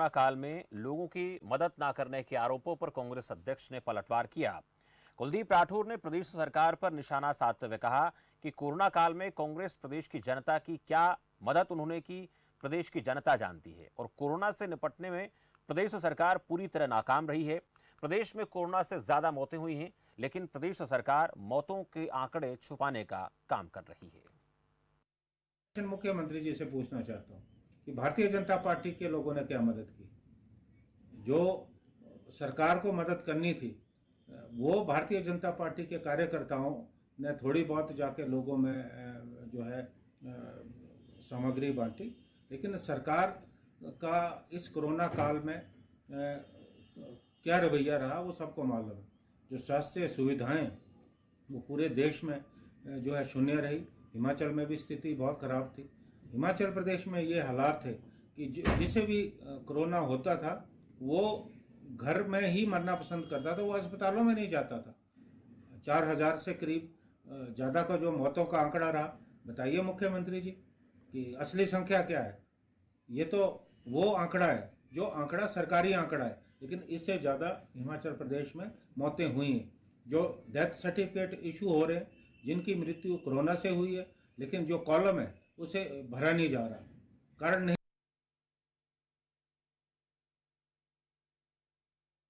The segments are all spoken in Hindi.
कोरोना काल में लोगों की मदद न करने के आरोपों पर कांग्रेस अध्यक्ष ने पलटवार किया। कुलदीप राठौर ने प्रदेश सरकार पर निशाना साधते हुए कहा कि कोरोना काल में कांग्रेस प्रदेश की जनता की क्या मदद उन्होंने की, प्रदेश की जनता जानती है और कोरोना से निपटने में प्रदेश सरकार पूरी तरह नाकाम रही है। प्रदेश में कोरोना से ज्यादा मौतें हुई हैं, लेकिन प्रदेश सरकार मौतों के आंकड़े छुपाने का काम कर रही है। मुख्यमंत्री जी से पूछना चाहता हूँ कि भारतीय जनता पार्टी के लोगों ने क्या मदद की। जो सरकार को मदद करनी थी वो भारतीय जनता पार्टी के कार्यकर्ताओं ने थोड़ी बहुत जाके लोगों में जो है सामग्री बांटी, लेकिन सरकार का इस कोरोना काल में क्या रवैया रहा वो सबको मालूम है। जो स्वास्थ्य सुविधाएं वो पूरे देश में जो है शून्य रही। हिमाचल में भी स्थिति बहुत खराब थी। हिमाचल प्रदेश में ये हालात थे कि जिसे भी कोरोना होता था वो घर में ही मरना पसंद करता था, वो अस्पतालों में नहीं जाता था। 4000 से करीब ज़्यादा का जो मौतों का आंकड़ा रहा। बताइए मुख्यमंत्री जी कि असली संख्या क्या है। ये तो वो आंकड़ा है जो आंकड़ा सरकारी आंकड़ा है, लेकिन इससे ज़्यादा हिमाचल प्रदेश में मौतें हुई हैं। जो डेथ सर्टिफिकेट इशू हो रहे हैं, जिनकी मृत्यु कोरोना से हुई है, लेकिन जो कॉलम है उसे भरा नहीं जा रहा, कारण नहीं।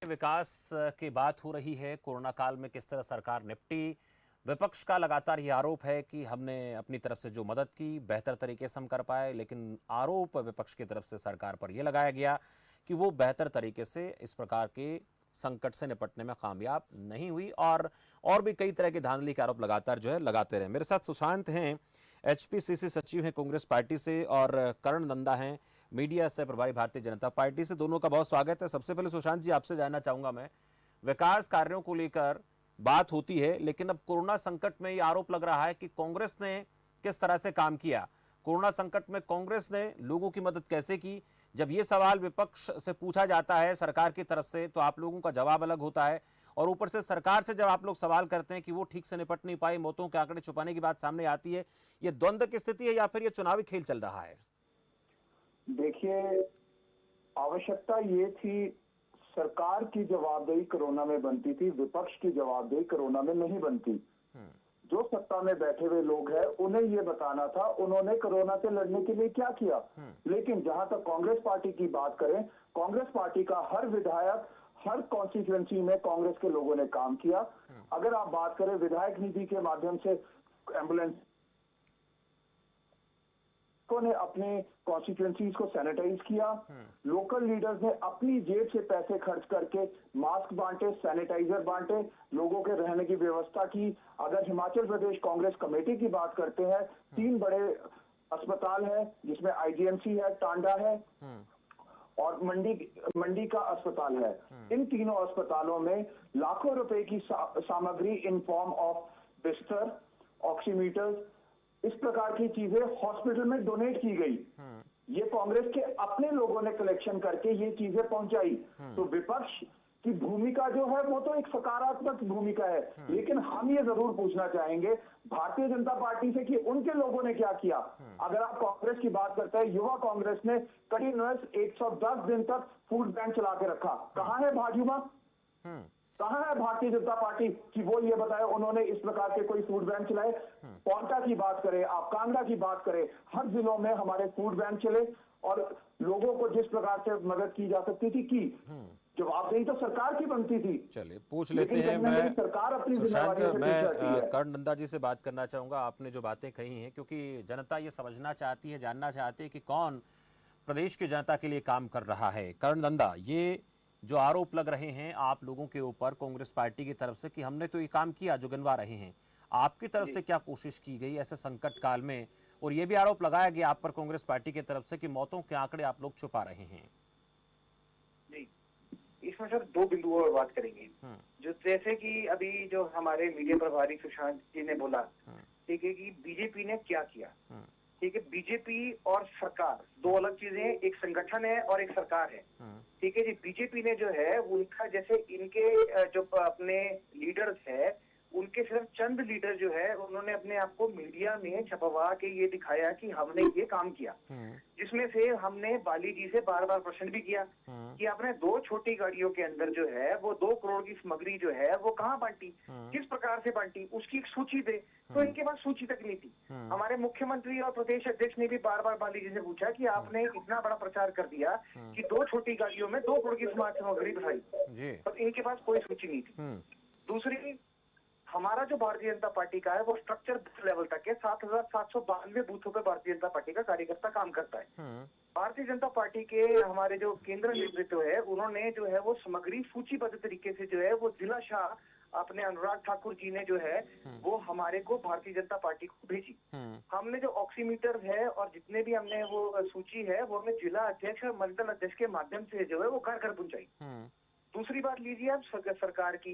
विकास की बात हो रही है, कोरोना काल में किस तरह सरकार निपटी। विपक्ष का लगातार ये आरोप है कि हमने अपनी तरफ से जो मदद की बेहतर तरीके से हम कर पाए, लेकिन आरोप विपक्ष की तरफ से सरकार पर यह लगाया गया कि वो बेहतर तरीके से इस प्रकार के संकट से निपटने में कामयाब नहीं हुई और भी कई तरह के धांधली के आरोप लगातार जो है लगाते रहे। मेरे साथ सुशांत हैं, एचपीसीसी सचिव हैं कांग्रेस पार्टी से, और कर्ण नंदा हैं, मीडिया से प्रभारी भारतीय जनता पार्टी से। दोनों का बहुत स्वागत है। सबसे पहले सुशांत जी आपसे जानना चाहूंगा मैं, विकास कार्यों को लेकर बात होती है, लेकिन अब कोरोना संकट में ये आरोप लग रहा है कि कांग्रेस ने किस तरह से काम किया। कोरोना संकट में कांग्रेस ने लोगों की मदद कैसे की। जब ये सवाल विपक्ष से पूछा जाता है सरकार की तरफ से तो आप लोगों का जवाब अलग होता है, और ऊपर से सरकार से जब आप लोग सवाल करते हैं कि वो ठीक से निपट नहीं पाई, मौतों के आंकड़े छुपाने की बात सामने आती है। ये द्वंद्व की स्थिति है या फिर ये चुनावी खेल चल रहा है? देखिए, आवश्यकता ये थी, सरकार की जवाबदेही कोरोना में बनती थी, विपक्ष की जवाबदेही कोरोना में नहीं बनती। जो सत्ता में बैठे हुए लोग हैं उन्हें ये बताना था उन्होंने कोरोना से लड़ने के लिए क्या किया। लेकिन जहां तक कांग्रेस पार्टी की बात करें, कांग्रेस पार्टी का हर विधायक हर कॉन्स्टिट्यूएंसी में कांग्रेस के लोगों ने काम किया। अगर आप बात करें विधायक निधि के माध्यम से एम्बुलेंस ने अपने कॉन्स्टिट्यूएंसीज को सैनिटाइज किया, लोकल लीडर्स ने अपनी जेब से पैसे खर्च करके मास्क बांटे, सैनिटाइजर बांटे, लोगों के रहने की व्यवस्था की। अगर हिमाचल प्रदेश कांग्रेस कमेटी की बात करते हैं, 3 बड़े अस्पताल है जिसमें आईजीएमसी है, टांडा है और मंडी का अस्पताल है। इन तीनों अस्पतालों में लाखों रुपए की सामग्री इन फॉर्म ऑफ बिस्तर, ऑक्सीमीटर, इस प्रकार की चीजें हॉस्पिटल में डोनेट की गई। ये कांग्रेस के अपने लोगों ने कलेक्शन करके ये चीजें पहुंचाई। तो विपक्ष की भूमिका जो है वो तो एक सकारात्मक भूमिका है, लेकिन हम ये जरूर पूछना चाहेंगे भारतीय जनता पार्टी से कि उनके लोगों ने क्या किया। अगर आप कांग्रेस की बात करते हैं, युवा कांग्रेस ने कंटिन्यूअस 110 दिन तक फूड बैंक चला के रखा। कहां है भाजपा, कहां है भारतीय जनता पार्टी कि वो ये बताए उन्होंने इस प्रकार के कोई फूड बैंक चलाए। पौंटा की बात करें, आप कांगड़ा की बात करें, हर जिलों में हमारे फूड बैंक चले और लोगों को जिस प्रकार से मदद की जा सकती थी की। जवाबदेही तो सरकार की बनती थी। चलिए पूछ लेते हैं। मैं सरकार अपनी सुशांत, मैं कर्ण नंदा जी से बात करना चाहूंगा। आपने जो बातें कही हैं, क्योंकि जनता ये समझना चाहती है, जानना चाहती है कि कौन प्रदेश की जनता के लिए काम कर रहा है। कर्ण नंदा, ये जो आरोप लग रहे हैं आप लोगों के ऊपर कांग्रेस पार्टी की तरफ से कि हमने तो ये काम किया जो गिनवा रहे हैं, आपकी तरफ से क्या कोशिश की गई ऐसे संकट काल में? और ये भी आरोप लगाया गया आप पर कांग्रेस पार्टी की तरफ से कि मौतों के आंकड़े आप लोग छुपा रहे हैं। जी, इसमें सर 2 बिंदुओं पर बात करेंगे। जो जैसे कि अभी जो हमारे मीडिया प्रभारी सुशांत जी ने बोला, ठीक है, कि बीजेपी ने क्या किया। ठीक है, बीजेपी और सरकार 2 अलग चीजें हैं, एक संगठन है और एक सरकार है। ठीक है जी, बीजेपी ने जो है उनका जैसे इनके जो अपने लीडर्स है उनके सिर्फ चंद लीडर जो है उन्होंने अपने आप को मीडिया में छपवा के ये दिखाया कि हमने ये काम किया, जिसमें से हमने बाली जी से बार बार प्रश्न भी किया कि आपने 2 छोटी गाड़ियों के अंदर जो है वो 2 करोड़ की सामग्री जो है वो कहाँ बांटी, किस प्रकार से बांटी, उसकी एक सूची दे। तो इनके पास सूची तक नहीं थी। हमारे मुख्यमंत्री और प्रदेश अध्यक्ष ने भी बार बार बाली जी से पूछा कि आपने इतना बड़ा प्रचार कर दिया कि 2 छोटी गाड़ियों में 2 करोड़ की सामग्री बढ़ाई, पर इनके पास कोई सूची नहीं थी। दूसरी, हमारा जो भारतीय जनता पार्टी का है वो स्ट्रक्चर बूथ लेवल तक है। 7,792 बूथों पे भारतीय जनता पार्टी का कार्यकर्ता काम करता है। भारतीय जनता पार्टी के हमारे जो केंद्र नेतृत्व है उन्होंने जो है वो सामग्री सूचीबद्ध तरीके से जो है वो जिला शाह अपने अनुराग ठाकुर जी ने जो है वो हमारे को भारतीय जनता पार्टी को भेजी। हमने जो ऑक्सीमीटर है और जितने भी हमने वो सूची है वो हमने जिला अध्यक्ष और मंडल अध्यक्ष के माध्यम से जो है वो घर घर पहुंचाई। दूसरी बात लीजिए आप सरकार की,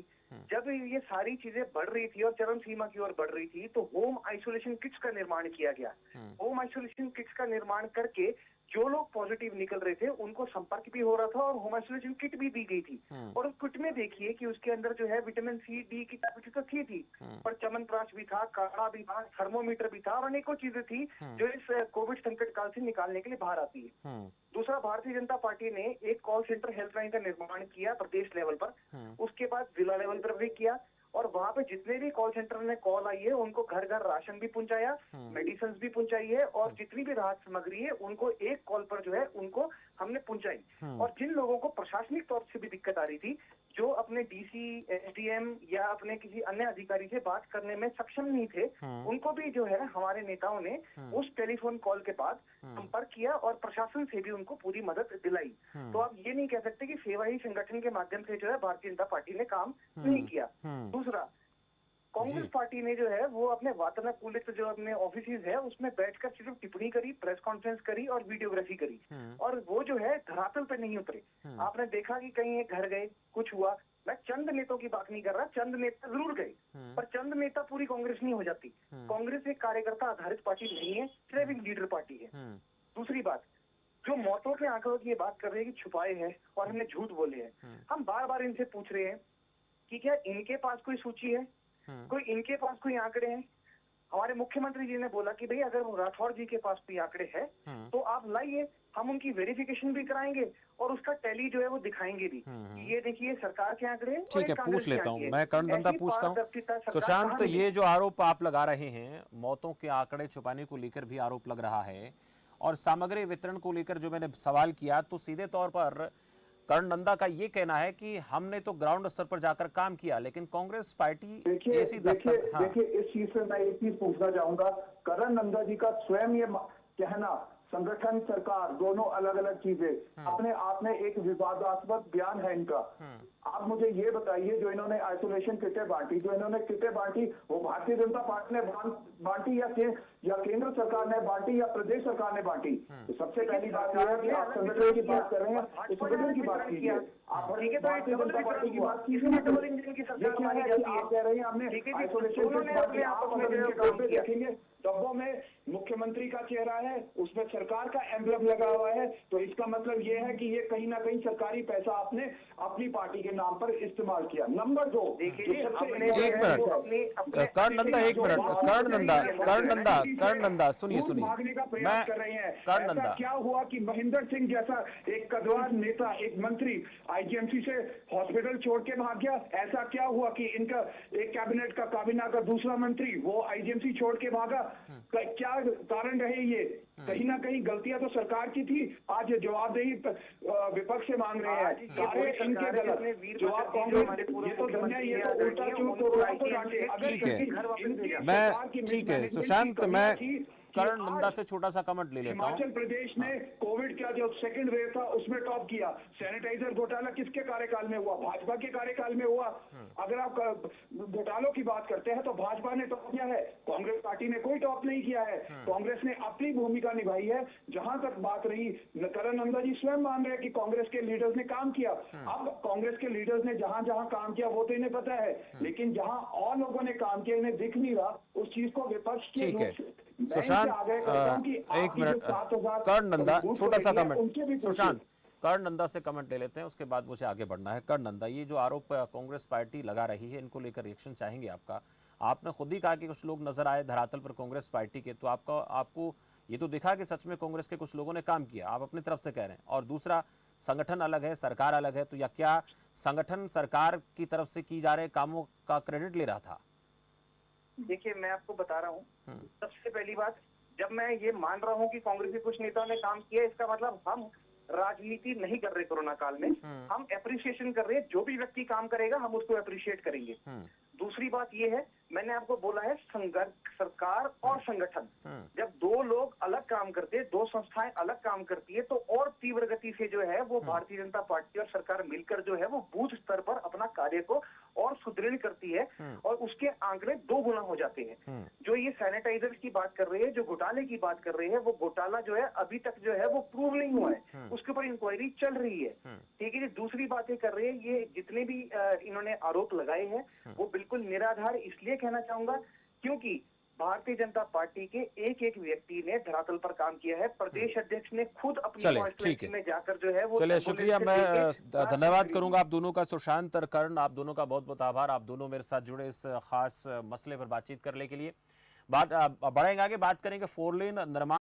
जब ये सारी चीजें बढ़ रही थी और चरम सीमा की ओर बढ़ रही थी तो होम आइसोलेशन किट्स का निर्माण किया गया। होम आइसोलेशन किट्स का निर्माण करके जो लोग पॉजिटिव निकल रहे थे उनको संपर्क भी हो रहा था और होम आइसोलेशन किट भी दी गई थी। और उस किट में देखिए कि उसके अंदर जो है विटामिन सी डी की टैबलेट तो थी, पर च्यवनप्राश भी था, काढ़ा भी था, थर्मोमीटर भी था और अनेकों चीजें थी जो इस कोविड संकट काल से निकालने के लिए बाहर आती है। दूसरा, भारतीय जनता पार्टी ने एक कॉल सेंटर हेल्पलाइन का निर्माण किया प्रदेश लेवल पर, उसके बाद जिला लेवल पर भी किया और वहां पे जितने भी कॉल सेंटर में कॉल आई है उनको घर घर राशन भी पहुंचाया, मेडिसिन भी पहुंचाई है और जितनी भी राहत सामग्री है उनको एक कॉल पर जो है उनको हमने पहुंचाई। और जिन लोगों को प्रशासनिक तौर से भी दिक्कत आ रही थी, जो अपने डीसी, एसडीएम या अपने किसी अन्य अधिकारी से बात करने में सक्षम नहीं थे, उनको भी जो है हमारे नेताओं ने उस टेलीफोन कॉल के बाद संपर्क किया और प्रशासन से भी उनको पूरी मदद दिलाई। तो आप ये नहीं कह सकते कि सेवा ही संगठन के माध्यम से जो है भारतीय जनता पार्टी ने काम नहीं किया। दूसरा, कांग्रेस पार्टी ने जो है वो अपने वातानुकूलित जो अपने ऑफिस है उसमें बैठकर सिर्फ टिप्पणी करी, प्रेस कॉन्फ्रेंस करी और वीडियोग्राफी करी और वो जो है धरातल पे नहीं उतरे। आपने देखा कि कहीं एक घर गए, कुछ हुआ। मैं चंद नेताओं की बात नहीं कर रहा, चंद नेता जरूर गए, पर चंद नेता पूरी कांग्रेस नहीं हो जाती। कांग्रेस एक कार्यकर्ता आधारित पार्टी नहीं है, सिर्फ एक लीडर पार्टी है। दूसरी बात, जो मौतों के आंकड़ों की ये बात कर रहे हैं कि छुपाए हैं और हमने झूठ बोले हैं, हम बार बार इनसे पूछ रहे हैं कि क्या इनके पास कोई सूची है, कोई इनके पास कोई आंकड़े हैं। हमारे मुख्यमंत्री जी ने बोला कि भाई अगर राठौर जी के पास कोई आंकड़े हैं तो आप लाइए, हम उनकी वेरिफिकेशन भी कराएंगे और उसका टैली जो है वो दिखाएंगे भी। ये देखिए सरकार के आंकड़े। ठीक है, पूछ लेता हूँ मैं, कर्ण नंदा पूछता हूँ। सुशांत, ये जो आरोप आप लगा रहे हैं, मौतों के आंकड़े छुपाने को लेकर भी आरोप लग रहा है और सामग्री वितरण को लेकर जो मैंने सवाल किया तो सीधे तौर पर कर्ण नंदा का ये कहना है कि हमने तो ग्राउंड स्तर पर जाकर काम किया, लेकिन कांग्रेस पार्टी ऐसी दफ्तर। देखिए इस चीज से मैं एक चीज पूछना चाहूंगा, कर्ण नंदा जी का स्वयं ये कहना, संगठन सरकार दोनों अलग अलग चीजें, अपने आप में एक विवादास्पद बयान है इनका। आप मुझे ये बताइए, जो इन्होंने आइसोलेशन किटें बांटी, जो इन्होंने किटें बांटी, वो भारतीय जनता पार्टी ने बांटी या केंद्र सरकार ने बांटी या प्रदेश सरकार ने बांटी? तो सबसे पहली बात यह है कि आप संगठन की बात कर रहे हैं, तो संगठन की बात कीजिए। आप भारतीय जनता पार्टी की बात कीजिए। ये क्या है कि आप कह रहे हैं हमने आइसोलेशन किट देखेंगे, डब्बों में मुख्यमंत्री का चेहरा है, उसमें सरकार का एम्ब्लम लगा हुआ है, तो इसका मतलब ये है कि ये कहीं ना कहीं सरकारी पैसा आपने अपनी पार्टी के नाम पर इस्तेमाल किया। नंबर 2, एक मिनट कर्ण नंदा, एक मिनट कर्ण नंदा सुनिए भागने का प्रयास कर रहे हैं। कर्ण नंदा, क्या हुआ कि महेंद्र सिंह जैसा एक कद्दावर नेता, एक मंत्री आईजीएमसी से हॉस्पिटल छोड़ के भाग गया? ऐसा क्या हुआ कि इनका एक कैबिनेट का काबीना का दूसरा मंत्री वो आईजीएमसी छोड़ के भागा? क्या कारण रहे ये? कहीं ना कहीं गलतियां तो सरकार की थी, आज ये जवाबदेही विपक्ष से मांग रहे हैं। कार्य इनके गलत, जवाब कांग्रेस। ये तो दुनिया, ये तो उल्टा क्यों तो ठीक है सुशांत, मैं कर्ण नंदा से छोटा सा कमेंट ले लेता हूं। हिमाचल प्रदेश ने कोविड का जो सेकंड वेव था उसमें टॉप किया। सैनिटाइजर घोटाला किसके कार्यकाल में हुआ? भाजपा के कार्यकाल में हुआ। अगर आप घोटालों की बात करते हैं तो भाजपा ने टॉप किया है, कांग्रेस पार्टी ने कोई टॉप नहीं किया है। कांग्रेस ने अपनी भूमिका निभाई है। जहां तक बात रही, कर्ण नंदा जी स्वयं मान रहे हैं कि कांग्रेस के लीडर्स ने काम किया। अब कांग्रेस के लीडर्स ने जहां जहां काम किया वो तो इन्हें पता है, लेकिन जहां और लोगों ने काम किया इन्हें दिख नहीं रहा, उस चीज को विपक्ष के ठीक है सुशांत, एक मिनट कर्ण नंदा, छोटा सा कमेंट सुशांत, कर्ण नंदा से कमेंट ले लेते हैं, उसके बाद मुझे आगे बढ़ना है। कर्ण नंदा, ये जो आरोप कांग्रेस पार्टी लगा रही है, इनको लेकर रिएक्शन चाहेंगे आपका। आपने खुद ही कहा कि कुछ लोग नजर आए धरातल पर कांग्रेस पार्टी के, तो आपको ये तो दिखा कि सच में कांग्रेस के कुछ लोगों ने काम किया, आप अपनी तरफ से कह रहे हैं। और दूसरा, संगठन अलग है, सरकार अलग है, तो या क्या संगठन सरकार की तरफ से की जा रहे कामों का क्रेडिट ले रहा था? देखिए, मैं आपको बता रहा हूँ, सबसे पहली बात, जब मैं ये मान रहा हूँ कि कांग्रेस के कुछ नेताओं ने काम किया, इसका मतलब हम राजनीति नहीं कर रहे कोरोना काल में, हम एप्रिसिएशन कर रहे हैं। जो भी व्यक्ति काम करेगा हम उसको अप्रिशिएट करेंगे। दूसरी बात ये है, मैंने आपको बोला है, संघर्ष सरकार और संगठन, जब दो लोग अलग काम करते हैं, दो संस्थाएं अलग काम करती है, तो और तीव्र गति से जो है वो भारतीय जनता पार्टी और सरकार मिलकर जो है वो बूथ स्तर पर अपना कार्य को और सुदृढ़ करती है, और उसके आंकड़े 2 गुना हो जाते हैं। जो ये सैनिटाइजर्स की बात कर रहे हैं, जो घोटाले की बात कर रहे हैं, वो घोटाला जो है अभी तक जो है वो प्रूव नहीं हुआ है, उसके ऊपर इंक्वायरी चल रही है। ठीक है जी। दूसरी बातें कर रहे हैं, ये जितने भी इन्होंने आरोप लगाए हैं वो बिल्कुल निराधार इसलिए कहना चाहूंगा क्योंकि भारतीय जनता पार्टी के एक एक व्यक्ति ने धरातल पर काम किया है। प्रदेश अध्यक्ष ने खुद अपनी कॉन्स्टिट्यूएंसी में जाकर जो है वो, चलिए, शुक्रिया। मैं धन्यवाद करूंगा आप दोनों का, सुशांत और कर्ण, आप दोनों का बहुत बहुत आभार। आप दोनों मेरे साथ जुड़े इस खास मसले पर बातचीत करने के लिए। बात बढ़ेंगे आगे, बात करेंगे 4 लेन निर्माण